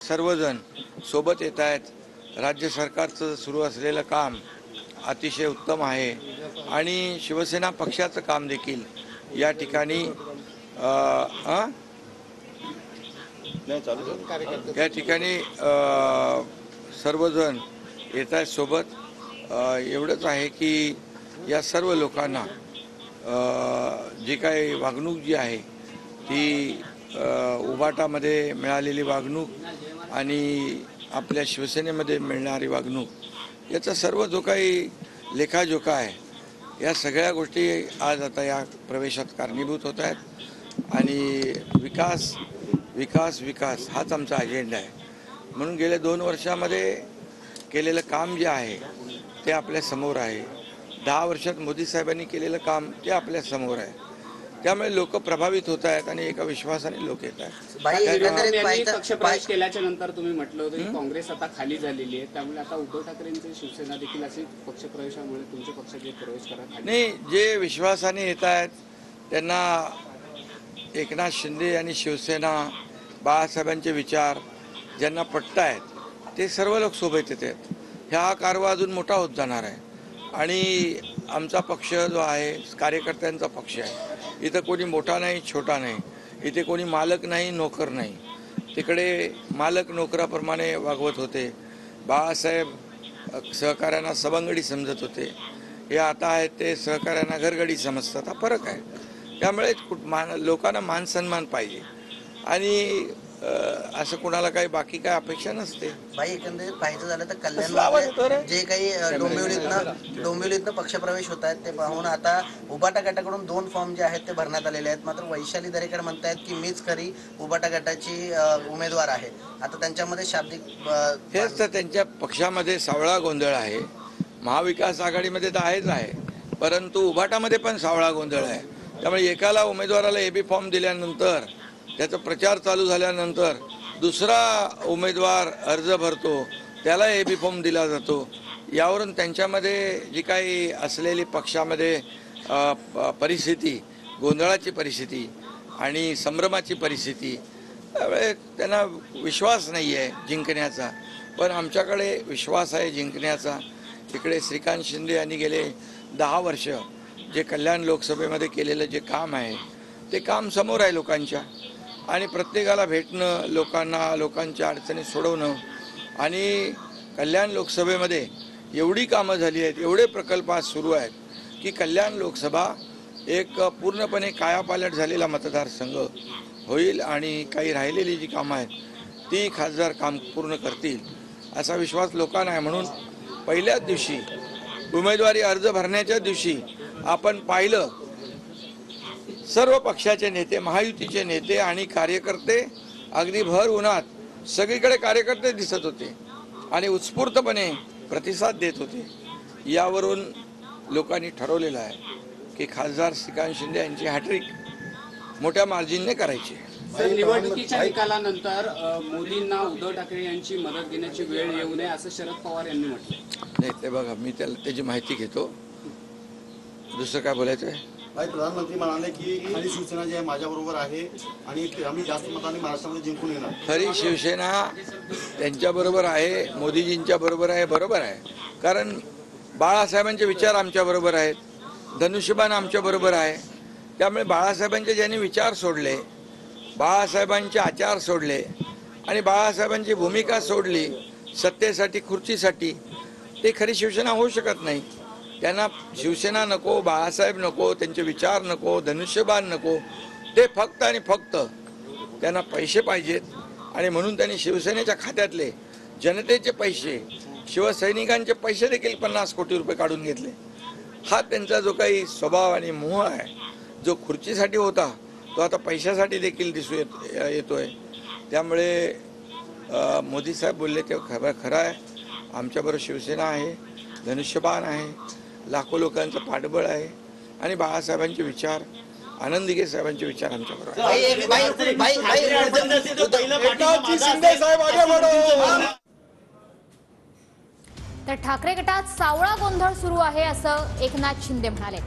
सर्वजण सोबत येत आहेत. राज्य सरकारचं सुरू असलेलं काम अतिशय उत्तम आहे आणि शिवसेना पक्षाचं काम देखील या ठिकाणी सर्वजण येत आहेत सोबत. एवढंच आहे की या सर्व लोकांना जी काही वागणूक जी आहे ती उभाटामध्ये मिळालेली वागणूक आणि आपल्या शिवसेनेमध्ये मिळणारी वागणूक याचा सर्व जो काही लेखाजोखा आहे या सगळ्या गोष्टी आज आता या प्रवेशात कारणीभूत होत आहेत आणि विकास विकास विकास हाच आमचा अजेंडा आहे. म्हणून गेल्या 2 वर्षामध्ये केलेलं काम जे आहे ते आपल्या समोर आहे. 10 वर्षात मोदी साहेबांनी केलेलं काम ते आपल्या समोर आहे. त्यामुळे लोक प्रभावित होत आहेत आणि एका विश्वासाने लोक येत आहेत. पक्षप्रवेश केल्याच्या नंतर तुम्ही म्हटलं होतं की काँग्रेस आता खाली झालेली आहे, त्यामुळे आता उद्धव ठाकरेंचे शिवसेना देखील असे पक्षप्रवेशामुळे तुमच्या पक्षाचे प्रवेश करा नाही. जे विश्वासाने येत आहेत त्यांना एकनाथ शिंदे आणि शिवसेना बाळासाहेबांचे विचार ज्यांना पटत आहेत ते सर्व लोक सोबत येत आहेत. हा कारवा अजून मोठा होत जाणार आहे आणि आमचा पक्ष जो आहे कार्यकर्त्यांचा पक्ष आहे. इथं कोणी मोठा नाही छोटा नाही, इथे कोणी मालक नाही नोकर नाही. तिकडे मालक नोकराप्रमाणे वागवत होते. बाळासाहेब सहकाऱ्यांना सवंगडी समजत होते. हे आता आहेत ते सहकाऱ्यांना घरगडी समजतात. हा फरक आहे. त्यामुळे लोकांना मान सन्मान पाहिजे आणि असं कोणाला काही बाकी काय अपेक्षा नसते. भाई एकंदरीत पाहायचं झालं तर कल्याण जे काही डोंबिवलीतनं पक्षप्रवेश होत आहेत ते पाहून आता उबाटा गटाकडून 2 फॉर्म जे आहेत ते भरण्यात आलेले आहेत. मात्र वैशाली दरेकर म्हणतायत की मीच खरी उबाटा गटाची उमेदवार आहे. आता त्यांच्यामध्ये शाब्दिक हेच तर त्यांच्या पक्षामध्ये सावळा गोंधळ आहे. महाविकास आघाडीमध्ये तर आहेच आहे, परंतु उबाटामध्ये पण सावळा गोंधळ आहे. त्यामुळे एकाला उमेदवाराला एबी फॉर्म दिल्यानंतर त्याचा प्रचार चालू झाल्यानंतर दुसरा उमेदवार अर्ज भरतो त्याला एबी फॉर्म दिला जातो. यावरून त्यांच्यामध्ये जी काही असलेली पक्षामध्ये परिस्थिती, गोंधळाची परिस्थिती आणि संभ्रमाची परिस्थिती, त्यामुळे त्यांना विश्वास नाही आहे जिंकण्याचा. पण आमच्याकडे विश्वास आहे जिंकण्याचा. इकडे श्रीकांत शिंदे यांनी गेले 10 वर्ष जे कल्याण लोकसभेमध्ये केलेलं जे काम आहे ते काम समोर आहे लोकांच्या आणि प्रत्येकाला भेटणं, लोकांच्या अडचणी सोडवणं आणि कल्याण लोकसभेमध्ये एवढी कामं झाली आहेत, एवढे प्रकल्प आज सुरू आहेत की कल्याण लोकसभा एक पूर्णपणे कायापालट झालेला मतदारसंघ होईल आणि काही राहिलेली जी कामं आहेत ती खासदार काम पूर्ण करतील असा विश्वास लोकांना आहे. म्हणून पहिल्याच दिवशी उमेदवारी अर्ज भरण्याच्या दिवशी आपण पाहिलं सर्व पक्षाचे नेते, महायुतीचे नेते आणि कार्यकर्ते अगदी भर उन्हात सगळीकडे कार्यकर्ते दिसत होते आणि उत्स्फूर्तपणे प्रतिसाद देत होते. यावरून लोकांनी ठरवलेलं आहे की खासदार श्रीकांत शिंदे यांची हॅट्रिक मोठ्या मार्जिनने करायची. निवडणुकीच्या निकालानंतर मोदींना उद्धव ठाकरे यांची मदत घेण्याची वेळ येऊ नये असं शरद पवार यांनी म्हटलं. नाही ते बघा, मी त्याची माहिती घेतो. दुसरं काय बोलायचं आहे? प्रधानमंत्री म्हणाले की खरी शिवसेना जी आहे माझ्याबरोबर आहे आणि आम्ही जास्त मतांनी महाराष्ट्रामध्ये जिंकून येणार. खरी शिवसेना त्यांच्याबरोबर आहे, मोदीजींच्या बरोबर आहे. बरोबर आहे, कारण बाळासाहेबांचे विचार आमच्याबरोबर आहेत, धनुष्यबाण आमच्याबरोबर आहे. त्यामुळे बाळासाहेबांचे ज्यांनी विचार सोडले, बाळासाहेबांचे आचार सोडले आणि बाळासाहेबांची भूमिका सोडली सत्तेसाठी, खुर्चीसाठी, ते खरी शिवसेना होऊ शकत नाही. त्यांना शिवसेना नको, बाळासाहेब नको, त्यांचे विचार नको, धनुष्यबाण नको. ते फक्त आणि फक्त त्यांना पैसे पाहिजेत आणि म्हणून त्यांनी शिवसेनेच्या खात्यातले जनतेचे पैसे, शिवसैनिकांचे पैसे देखील 50 कोटी रुपये काढून घेतले. हा त्यांचा जो काही स्वभाव आणि मोह आहे, जो खुर्चीसाठी होता तो आता पैशासाठी देखील येतोय. त्यामुळे मोदी साहेब बोलले ते खरं आहे. आमच्याबरोबर शिवसेना आहे, धनुष्यबाण आहे, लाखो लोकांचं पाठबळ आहे आणि बाळासाहेबांचे विचार, आनंद दिघे साहेबांचे विचार आमच्याबरोबर. तर ठाकरे गटात सावळा गोंधळ सुरू आहे असं एकनाथ शिंदे म्हणाले.